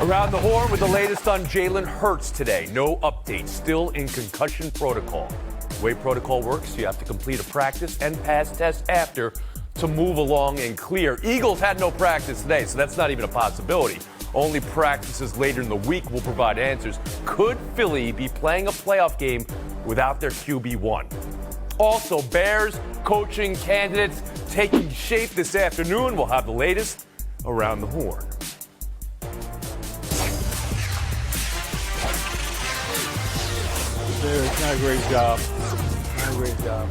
Around the horn with the latest on Jalen Hurts today. No update, still in concussion protocol. The way protocol works, you have to complete a practice and pass test after to move along and clear. Eagles had no practice today, so that's not even a possibility. Only practices later in the week will provide answers. Could Philly be playing a playoff game without their QB1? Also, Bears coaching candidates taking shape this afternoon. We'll have the latest around the horn. It's not a great job. Not a great job.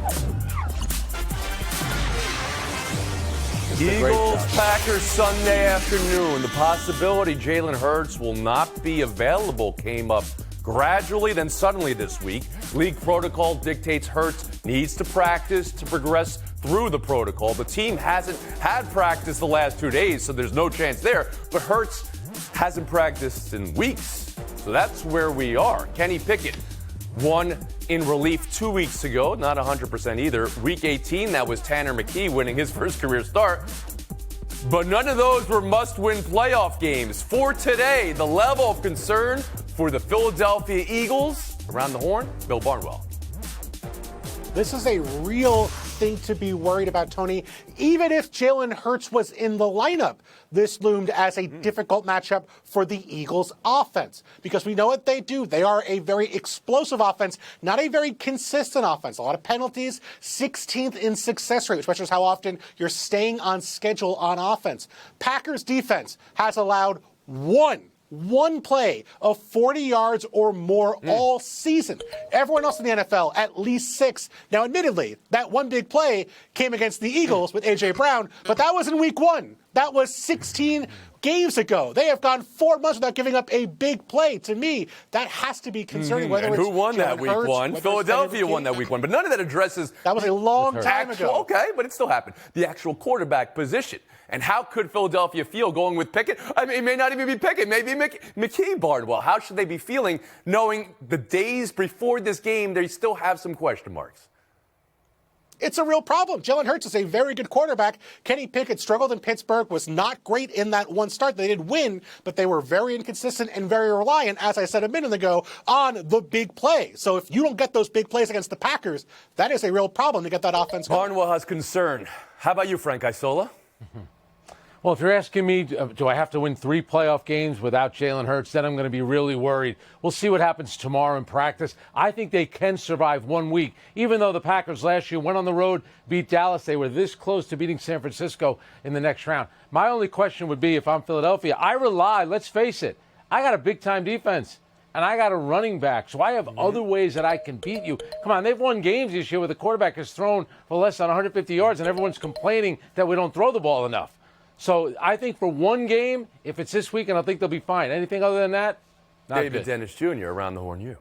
Eagles, Packers Sunday afternoon. The possibility Jalen Hurts will not be available came up gradually, then suddenly this week. League protocol dictates Hurts needs to practice to progress through the protocol. The team hasn't had practice the last 2 days, so there's no chance there. But Hurts hasn't practiced in weeks. So that's where we are. Kenny Pickett won in relief 2 weeks ago, not 100% either. Week 18, that was Tanner McKee winning his first career start. But none of those were must-win playoff games. For today, the level of concern for the Philadelphia Eagles. Around the horn, Bill Barnwell. This is a real thing to be worried about, Tony. Even if Jalen Hurts was in the lineup, this loomed as a difficult matchup for the Eagles offense because we know what they do. They are a very explosive offense, not a very consistent offense. A lot of penalties, 16th in success rate, which measures how often you're staying on schedule on offense. Packers defense has allowed one play of 40 yards or more all season. Everyone else in the NFL, at least 6. Now, admittedly, that one big play came against the Eagles with A.J. Brown, but that was in week 1. That was 16 games ago. They have gone 4 months without giving up a big play. To me, that has to be concerning. Whether and it's who won that week 1? Philadelphia won that week 1. But none of that addresses. That was a long time ago. Okay, but it still happened. The actual quarterback position. And how could Philadelphia feel going with Pickett? I mean, it may not even be Pickett. Maybe McKee Bardwell. How should they be feeling knowing the days before this game they still have some question marks? It's a real problem. Jalen Hurts is a very good quarterback. Kenny Pickett struggled in Pittsburgh, was not great in that one start. They did win, but they were very inconsistent and very reliant, as I said a minute ago, on the big play. So if you don't get those big plays against the Packers, that is a real problem to get that offense going. Barnwell has concern. How about you, Frank Isola? Well, if you're asking me, do I have to win 3 playoff games without Jalen Hurts, then I'm going to be really worried. We'll see what happens tomorrow in practice. I think they can survive 1 week. Even though the Packers last year went on the road, beat Dallas, they were this close to beating San Francisco in the next round. My only question would be, if I'm Philadelphia, let's face it, I got a big-time defense, and I got a running back, so I have other ways that I can beat you. Come on, they've won games this year where the quarterback has thrown for less than 150 yards, and everyone's complaining that we don't throw the ball enough. So I think for one game, if it's this weekend, I think they'll be fine. Anything other than that, not David good. Dennis Jr., around the horn, you.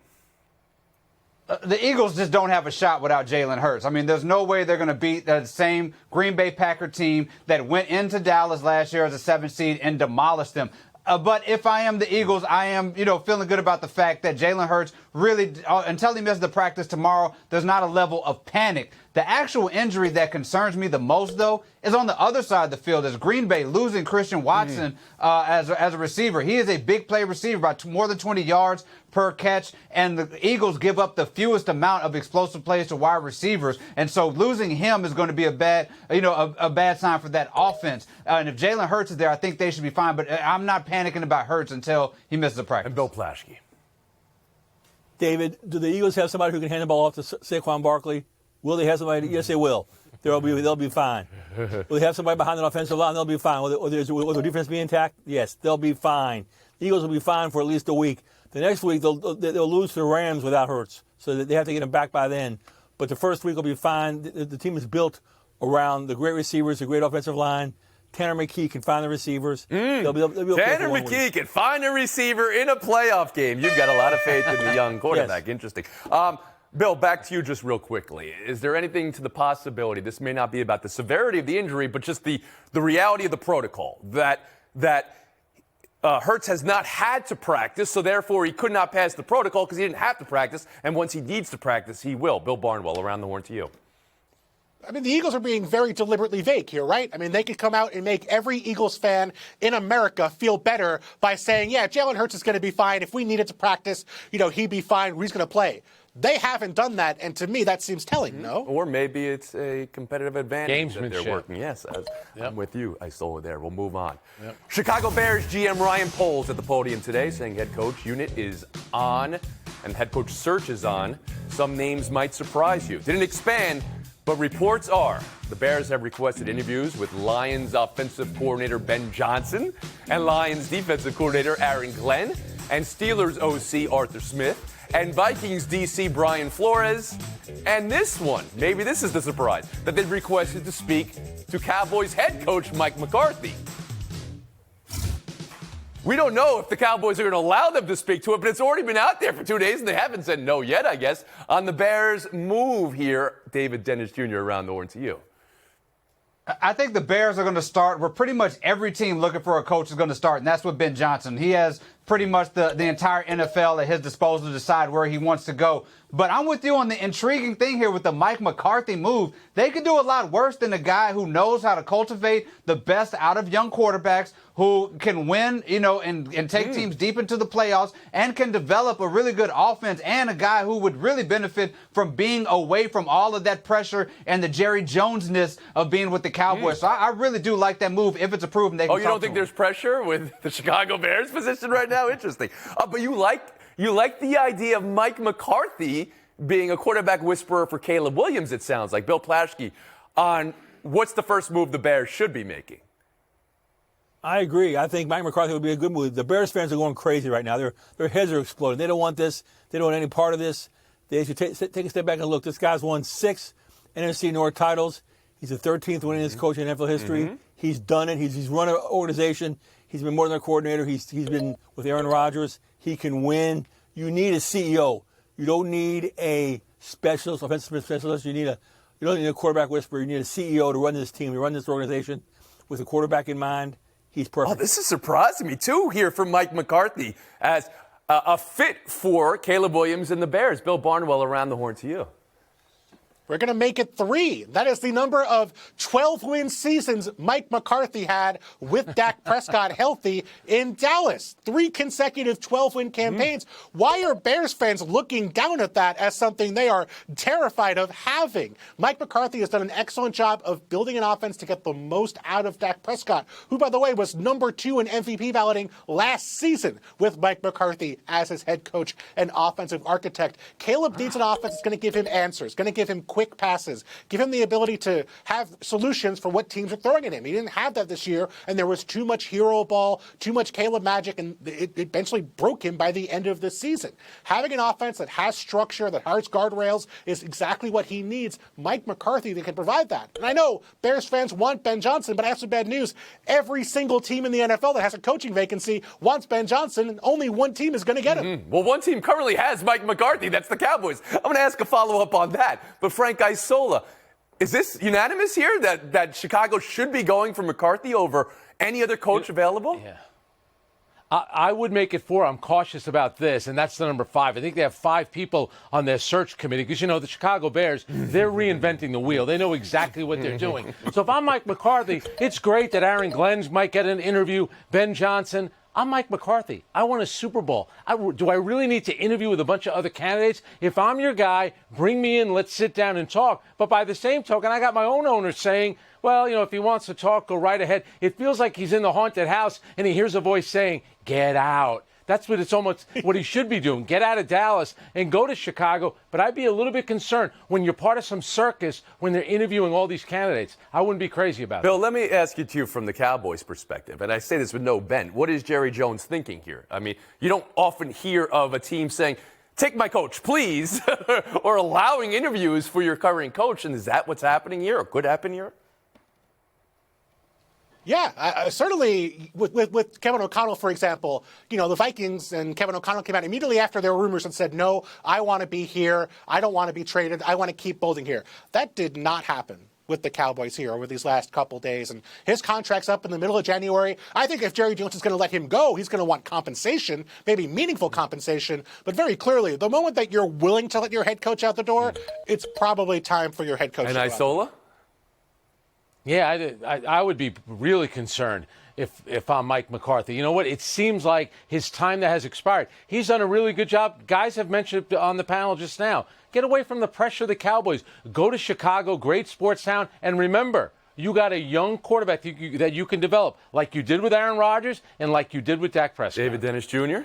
The Eagles just don't have a shot without Jalen Hurts. I mean, there's no way they're going to beat that same Green Bay Packer team that went into Dallas last year as a 7th seed and demolished them. But if I am the Eagles, I am, feeling good about the fact that Jalen Hurts really, until he misses the practice tomorrow, there's not a level of panic. The actual injury that concerns me the most, though, is on the other side of the field. Is Green Bay losing Christian Watson as a receiver. He is a big play receiver, by more than 20 yards per catch, and the Eagles give up the fewest amount of explosive plays to wide receivers, and so losing him is going to be a bad sign for that offense. And if Jalen Hurts is there, I think they should be fine, but I'm not panicking about Hurts until he misses a practice. And Bill Plaschke. David, do the Eagles have somebody who can hand the ball off to Saquon Barkley? Will they have somebody? Yes, they will. They'll be fine. Will they have somebody behind an offensive line? They'll be fine. Will their defense be intact? Yes, they'll be fine. The Eagles will be fine for at least a week. The next week, they'll lose to the Rams without Hurts, so they have to get him back by then. But the first week will be fine. The team is built around the great receivers, the great offensive line. Tanner McKee can find the receivers. They'll be okay. Tanner McKee can find a receiver in a playoff game. You've got a lot of faith in the young quarterback. Yes. Interesting. Bill, back to you just real quickly. Is there anything to the possibility, this may not be about the severity of the injury, but just the reality of the protocol, that Hurts has not had to practice, so therefore he could not pass the protocol because he didn't have to practice, and once he needs to practice, he will. Bill Barnwell, around the horn to you. I mean, the Eagles are being very deliberately vague here, right? I mean, they could come out and make every Eagles fan in America feel better by saying, yeah, Jalen Hurts is going to be fine. If we needed to practice, he'd be fine. He's going to play. They haven't done that, and to me, that seems telling, no? Or maybe it's a competitive advantage that they're Gamesmanship. working. Yes, I'm with you. I saw it there. We'll move on. Yep. Chicago Bears GM Ryan Poles at the podium today saying head coach unit is on and head coach search is on. Some names might surprise you. Didn't expand, but reports are the Bears have requested interviews with Lions offensive coordinator Ben Johnson and Lions defensive coordinator Aaron Glenn and Steelers OC Arthur Smith and Vikings DC Brian Flores. And this one, maybe this is the surprise, that they've requested to speak to Cowboys head coach Mike McCarthy. We don't know if the Cowboys are going to allow them to speak to it, but it's already been out there for 2 days, and they haven't said no yet, I guess, on the Bears' move here. David Dennis Jr. around the horn to you. I think the Bears are going to start where pretty much every team looking for a coach is going to start, and that's with Ben Johnson. He has pretty much the entire NFL at his disposal to decide where he wants to go. But I'm with you on the intriguing thing here with the Mike McCarthy move. They could do a lot worse than a guy who knows how to cultivate the best out of young quarterbacks, who can win, and take teams deep into the playoffs and can develop a really good offense, and a guy who would really benefit from being away from all of that pressure and the Jerry Jones-ness of being with the Cowboys. So I really do like that move if it's approved. And they can you don't think there's pressure with the Chicago Bears position right now? Interesting. But you like the idea of Mike McCarthy being a quarterback whisperer for Caleb Williams, it sounds like. Bill Plaschke, on what's the first move the Bears should be making? I agree. I think Mike McCarthy would be a good move. The Bears fans are going crazy right now. Their heads are exploding. They don't want this. They don't want any part of this. They should take a step back and look. This guy's won 6 NFC North titles. He's the 13th winningest coach in NFL history. He's done it. He's run an organization. He's been more than a coordinator. He's been with Aaron Rodgers. He can win. You need a CEO. You don't need a specialist, offensive specialist. You don't need a quarterback whisperer. You need a CEO to run this team, to run this organization with a quarterback in mind. He's perfect. Oh, this is surprising me, too, here from Mike McCarthy as a fit for Caleb Williams and the Bears. Bill Barnwell around the horn to you. We're going to make it 3. That is the number of 12-win seasons Mike McCarthy had with Dak Prescott healthy in Dallas. 3 consecutive 12-win campaigns. Why are Bears fans looking down at that as something they are terrified of having? Mike McCarthy has done an excellent job of building an offense to get the most out of Dak Prescott, who, by the way, was number 2 in MVP balloting last season with Mike McCarthy as his head coach and offensive architect. Caleb needs an offense that's going to give him answers, going to give him quick passes, give him the ability to have solutions for what teams are throwing at him. He didn't have that this year, and there was too much hero ball, too much Caleb magic, and it eventually broke him by the end of the season. Having an offense that has structure, that has guardrails, is exactly what he needs. Mike McCarthy that can provide that. And I know Bears fans want Ben Johnson, but I have some bad news. Every single team in the NFL that has a coaching vacancy wants Ben Johnson, and only one team is going to get him. Well, one team currently has Mike McCarthy. That's the Cowboys. I'm going to ask a follow-up on that. But Frank Isola, is this unanimous here that Chicago should be going for McCarthy over any other coach available? Yeah. I would make it 4. I'm cautious about this, and that's the number 5. I think they have 5 people on their search committee because, the Chicago Bears, they're reinventing the wheel. They know exactly what they're doing. So if I'm Mike McCarthy, it's great that Aaron Glenn might get an interview, Ben Johnson. I'm Mike McCarthy. I want a Super Bowl. Do I really need to interview with a bunch of other candidates? If I'm your guy, bring me in, let's sit down and talk. But by the same token, I got my own owner saying, well, if he wants to talk, go right ahead. It feels like he's in the haunted house and he hears a voice saying, get out. That's what it's almost what he should be doing. Get out of Dallas and go to Chicago. But I'd be a little bit concerned when you're part of some circus when they're interviewing all these candidates. I wouldn't be crazy about it. Bill, let me ask you, too, from the Cowboys' perspective, and I say this with no bent. What is Jerry Jones thinking here? I mean, you don't often hear of a team saying, take my coach, please, or allowing interviews for your current coach. And is that what's happening here or could happen here? Yeah, certainly with Kevin O'Connell, for example, the Vikings and Kevin O'Connell came out immediately after there were rumors and said, no, I want to be here. I don't want to be traded. I want to keep building here. That did not happen with the Cowboys here over these last couple days. And his contract's up in the middle of January. I think if Jerry Jones is going to let him go, he's going to want compensation, maybe meaningful compensation. But very clearly, the moment that you're willing to let your head coach out the door, it's probably time for your head coach and to go out. Isola? Yeah, I would be really concerned if I'm Mike McCarthy. You know what? It seems like his time that has expired. He's done a really good job. Guys have mentioned it on the panel just now. Get away from the pressure of the Cowboys. Go to Chicago, great sports town, and remember, you got a young quarterback that you can develop, like you did with Aaron Rodgers and like you did with Dak Prescott. David Dennis Jr.?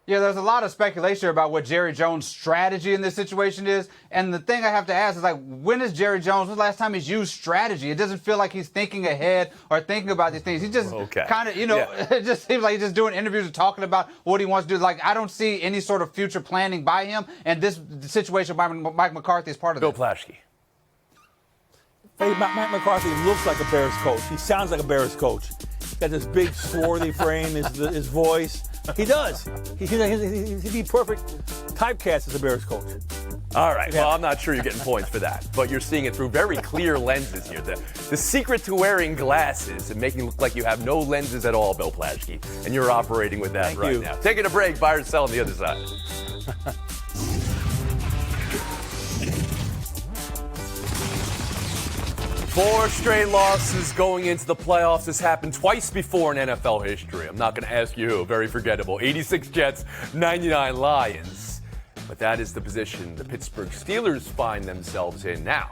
Yeah, there's a lot of speculation about what Jerry Jones' strategy in this situation is. And the thing I have to ask is, like, when is Jerry Jones, when's the last time he's used strategy? It doesn't feel like he's thinking ahead or thinking about these things. He just kind of, it just seems like he's just doing interviews and talking about what he wants to do. Like, I don't see any sort of future planning by him. And this situation by Mike McCarthy is part of Bill that. Plaschke. Hey, Mike McCarthy looks like a Bears coach. He sounds like a Bears coach. He's got this big, swarthy frame, his voice. He does. He'd be perfect typecast as a Bears coach. All right. Well, I'm not sure you're getting points for that, but you're seeing it through very clear lenses here. The secret to wearing glasses and making it look like you have no lenses at all, Bill Plaschke, and you're operating with that right now. Taking a break. Buy or sell on the other side. 4 straight losses going into the playoffs. This happened twice before in NFL history. I'm not going to ask you who. Very forgettable. 86 Jets, 99 Lions. But that is the position the Pittsburgh Steelers find themselves in now.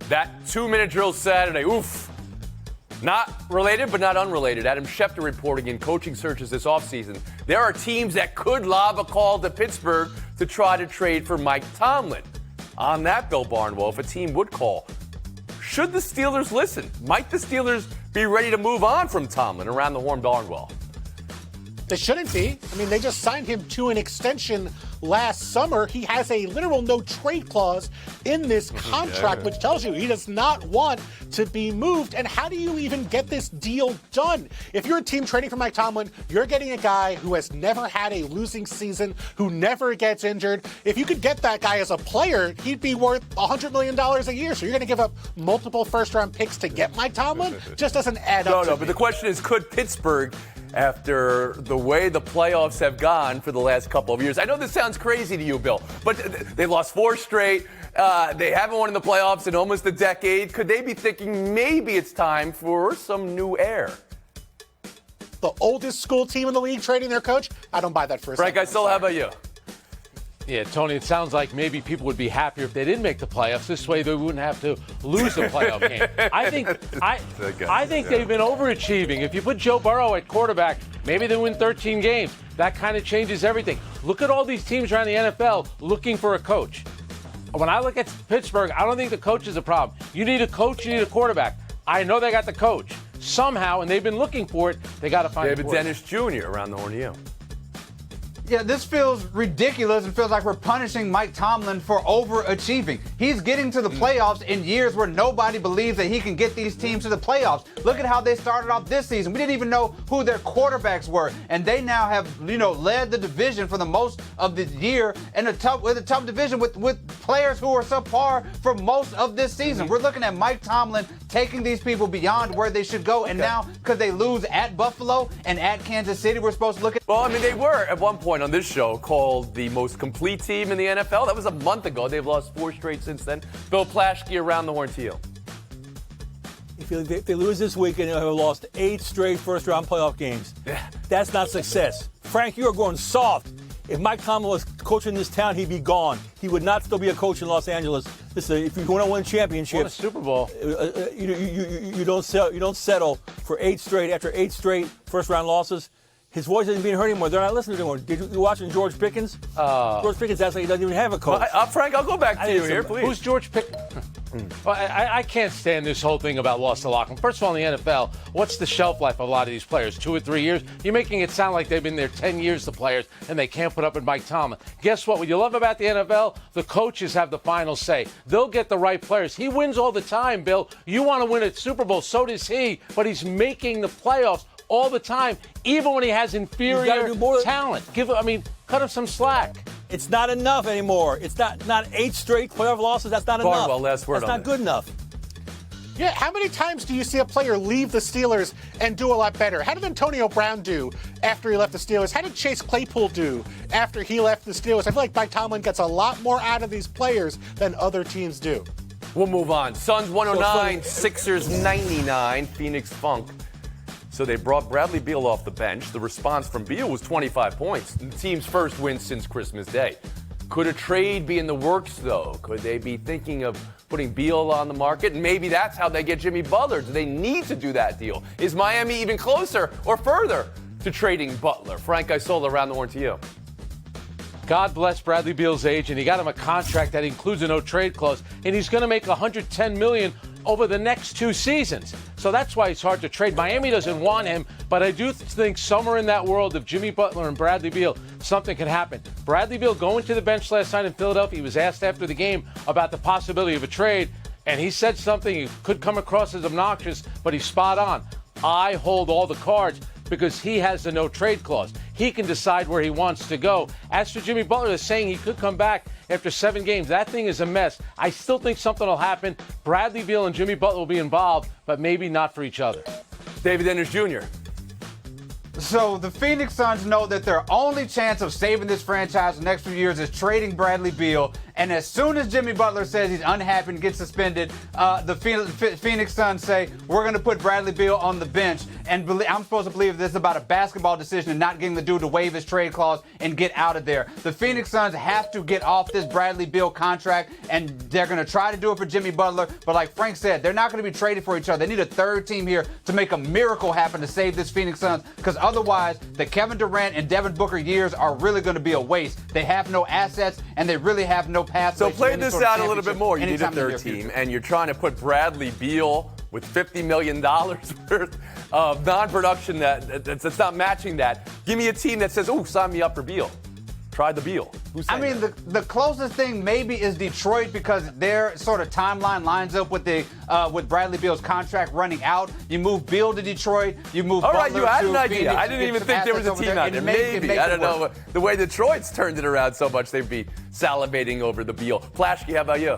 That 2-minute drill Saturday, oof. Not related, but not unrelated. Adam Schefter reporting in coaching searches this offseason. There are teams that could lob a call to Pittsburgh to try to trade for Mike Tomlin. On that, Bill Barnwell, if a team would call, should the Steelers listen? Might the Steelers be ready to move on from Tomlin? Around the horn, Barnwell. They shouldn't be. I mean, they just signed him to an extension last summer. He has a literal no-trade clause in this contract, which tells you he does not want to be moved. And how do you even get this deal done? If you're a team trading for Mike Tomlin, you're getting a guy who has never had a losing season, who never gets injured. If you could get that guy as a player, he'd be worth $100 million a year. So you're going to give up multiple first-round picks to get Mike Tomlin? Just doesn't add up. No, but the question is, could Pittsburgh, after the way the playoffs have gone for the last couple of years, I know this sounds crazy to you, Bill, but they lost 4 straight. They haven't won in the playoffs in almost a decade. Could they be thinking maybe it's time for some new air? The oldest school team in the league trading their coach? I don't buy that for a second. Frank, how about you? Yeah, Tony, it sounds like maybe people would be happier if they didn't make the playoffs. This way they wouldn't have to lose the playoff game. I think they've been overachieving. If you put Joe Burrow at quarterback, maybe they win 13 games. That kind of changes everything. Look at all these teams around the NFL looking for a coach. When I look at Pittsburgh, I don't think the coach is a problem. You need a coach, you need a quarterback. I know they got the coach. Somehow, and they've been looking for it, they got to find David Dennis Jr. around the horn to you. Yeah, this feels ridiculous and feels like we're punishing Mike Tomlin for overachieving. He's getting to the playoffs in years where nobody believes that he can get these teams to the playoffs. Look at how they started off this season. We didn't even know who their quarterbacks were, and they now have, led the division for the most of the year in a tough division with players who are subpar for most of this season. We're looking at Mike Tomlin taking these people beyond where they should go, and now because they lose at Buffalo and at Kansas City, we're supposed to look at. Well, I mean, they were at one point on this show called the most complete team in the NFL. That was a month ago. They've lost 4 straight since then. Bill Plaschke, around the horn to you. If they lose this weekend, they'll have lost 8 straight first-round playoff games. That's not success. Frank, you are going soft. If Mike Tomlin was coaching this town, he'd be gone. He would not still be a coach in Los Angeles. Listen, if you want to win championships, won a Super Bowl. You don't settle for 8 straight after 8 straight first-round losses. His voice isn't being heard anymore. They're not listening to him anymore. Did you watching George Pickens? George Pickens acts like he doesn't even have a coach. Frank, I'll go back to you here, please. Who's George Pickens? Well, I can't stand this whole thing about loss to lock 'em. First of all, in the NFL, what's the shelf life of a lot of these players? 2 or 3 years? You're making it sound like they've been there 10 years, the players, and they can't put up with Mike Tomlin. Guess what? What you love about the NFL, the coaches have the final say. They'll get the right players. He wins all the time, Bill. You want to win a Super Bowl, so does he, but he's making the playoffs all the time, even when he has inferior talent. Cut him some slack. It's not enough anymore. It's not 8 straight playoff losses. That's not enough. Barnwell, last word That's on not good enough. Yeah, how many times do you see a player leave the Steelers and do a lot better? How did Antonio Brown do after he left the Steelers? How did Chase Claypool do after he left the Steelers? I feel like Mike Tomlin gets a lot more out of these players than other teams do. We'll move on. Suns 109, Sixers 99, Phoenix Funk. So they brought Bradley Beal off the bench. The response from Beal was 25 points, the team's first win since Christmas Day. Could a trade be in the works, though? Could they be thinking of putting Beal on the market? And maybe that's how they get Jimmy Butler. Do they need to do that deal? Is Miami even closer or further to trading Butler? Frank Isola, around the horn to you. God bless Bradley Beal's agent. He got him a contract that includes a no-trade clause, and he's going to make $110 million over the next 2 seasons. So that's why it's hard to trade. Miami doesn't want him, but I do think somewhere in that world of Jimmy Butler and Bradley Beal, something can happen. Bradley Beal going to the bench last night in Philadelphia, he was asked after the game about the possibility of a trade, and he said something. He could come across as obnoxious, but he's spot on. I hold all the cards because he has the no-trade clause. He can decide where he wants to go. As for Jimmy Butler, they're saying he could come back after 7 games. That thing is a mess. I still think something will happen. Bradley Beal and Jimmy Butler will be involved, but maybe not for each other. David Ennis Jr. So the Phoenix Suns know that their only chance of saving this franchise the next few years is trading Bradley Beal. And as soon as Jimmy Butler says he's unhappy and gets suspended, the Phoenix Suns say, we're going to put Bradley Beal on the bench. And I'm supposed to believe this is about a basketball decision and not getting the dude to waive his trade clause and get out of there. The Phoenix Suns have to get off this Bradley Beal contract, and they're going to try to do it for Jimmy Butler. But like Frank said, they're not going to be traded for each other. They need a third team here to make a miracle happen to save this Phoenix Suns, because otherwise the Kevin Durant and Devin Booker years are really going to be a waste. They have no assets, and they really have no pathway. So play this out a little bit more. You need a third team, and you're trying to put Bradley Beal with $50 million worth of non-production that's not matching that. Give me a team that says, "Oh, sign me up for Beal." Try the Beal. The closest thing maybe is Detroit, because their sort of timeline lines up with with Bradley Beal's contract running out. You move Beal to Detroit. You move All Butler right, you had an idea. Phoenix, I didn't even think there was a team out there. Maybe. I don't know. The way Detroit's turned it around so much, they'd be salivating over the Beal. Plashke, how about you?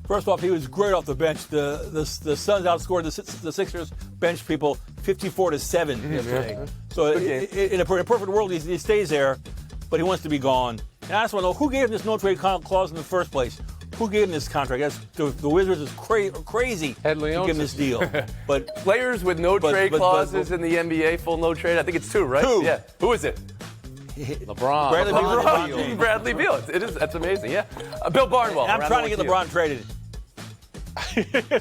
First off, he was great off the bench. The Suns outscored the Sixers bench people 54-7 yesterday. So in a perfect world, he stays there, but he wants to be gone. And I just want to know, who gave him this no-trade clause in the first place? Who gave him this contract? The Wizards is crazy to give him this deal. But players with no-trade clauses in the NBA, full no-trade, I think it's 2, right? 2. Yeah. Who is it? LeBron. Bradley Beal. It is. That's amazing. Yeah. Bill Barnwell. I'm trying to get LeBron traded.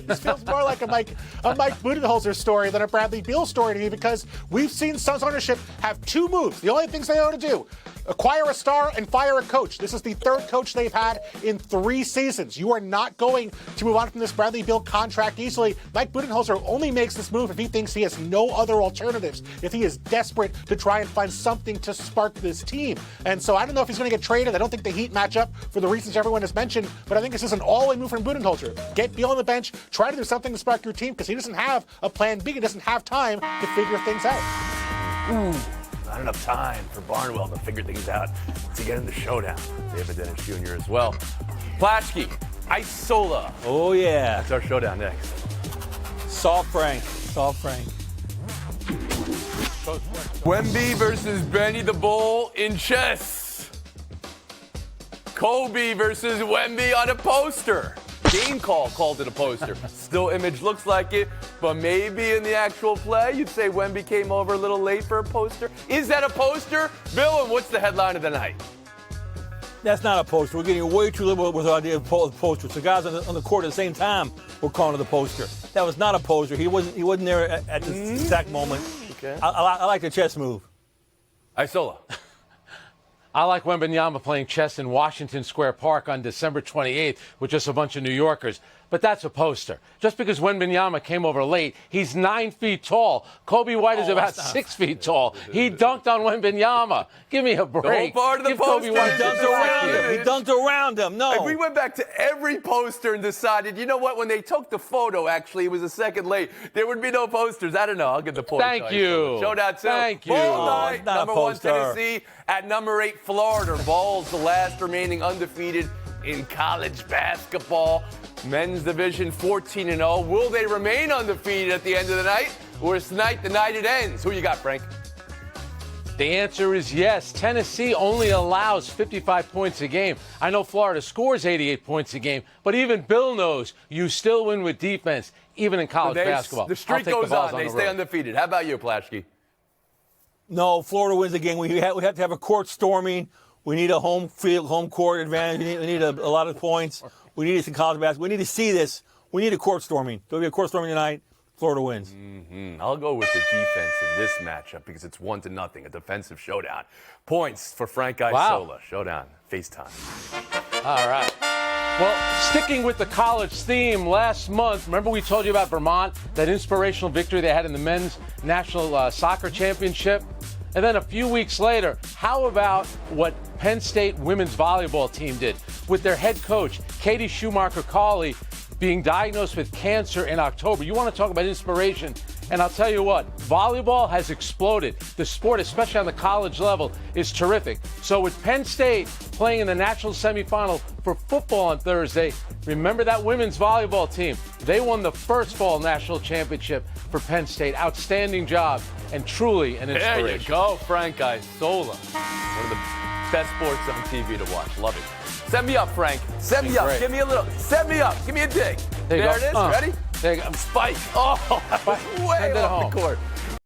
This feels more like a Mike Budenholzer story than a Bradley Beal story to me, because we've seen Suns ownership have 2 moves. The only things they know to do: acquire a star and fire a coach. This is the 3rd coach they've had in 3 seasons. You are not going to move on from this Bradley Beal contract easily. Mike Budenholzer only makes this move if he thinks he has no other alternatives, if he is desperate to try and find something to spark this team. And so I don't know if he's going to get traded. I don't think the Heat match up for the reasons everyone has mentioned, but I think this is an all-in move from Budenholzer. Get Beal on the bench, try to do something to spark your team, because he doesn't have a plan B. He doesn't have time to figure things out. Not enough time for Barnwell to figure things out to get in the showdown. David Ennis Jr. as well. Plashke, Isola. Oh, yeah. That's our showdown next. Soft Frank. Wemby versus Benny the Bull in chess. Kobe versus Wemby on a poster. Game called it a poster. Still, image looks like it, but maybe in the actual play, you'd say Wemby came over a little late for a poster. Is that a poster? Bill, and what's the headline of the night? That's not a poster. We're getting way too liberal with our idea of posters. The guys on the court at the same time were calling it a poster. That was not a poster. He wasn't there at this exact moment. Okay. I like the chess move. Isola. I like Wembanyama playing chess in Washington Square Park on December 28th with just a bunch of New Yorkers. But that's a poster. Just because Wembanyama came over late, he's 9 feet tall. Kobe White is about 6 feet tall. He dunked on Wembanyama. Give me a break. The whole part of the Give poster. Kobe White He dunked around him. No. If we went back to every poster and decided, you know what, when they took the photo, actually, it was a second late, there would be no posters. I don't know. I'll get the point. Thank you. Showdown 2. Thank you. Ball Oh, night, it's not a number 1 poster. Tennessee at number 8 Florida. Vols, the last remaining undefeated in college basketball. Men's division 14-0. Will they remain undefeated at the end of the night? Or is tonight the night it ends? Who you got, Frank? The answer is yes. Tennessee only allows 55 points a game. I know Florida scores 88 points a game, but even Bill knows you still win with defense, even in college basketball. The streak goes on. They stay undefeated. How about you, Plaschke? No, Florida wins the game. We have to have a court storming. We need a home court advantage. We need a lot of points. We need this in college basketball. We need to see this. We need a court storming. There'll be a court storming tonight. Florida wins. I'll go with the defense in this matchup because it's 1-0, a defensive showdown. Points for Frank Isola. Showdown. FaceTime. All right. Well, sticking with the college theme, last month, remember we told you about Vermont, that inspirational victory they had in the men's national soccer championship? And then a few weeks later, how about what Penn State women's volleyball team did with their head coach, Katie Schumacher-Cawley, being diagnosed with cancer in October? You want to talk about inspiration? And I'll tell you what, volleyball has exploded. The sport, especially on the college level, is terrific. So with Penn State playing in the national semifinal for football on Thursday, remember that women's volleyball team. They won the first fall national championship for Penn State. Outstanding job and truly an inspiration. There you go, Frank Isola. One of the best sports on TV to watch. Love it. Send me up, Frank. Send me up. Great. Give me a little. Send me up. Give me a dig. There it is. Ready? There you go. Spike. Oh, that was way Send it off home. the court.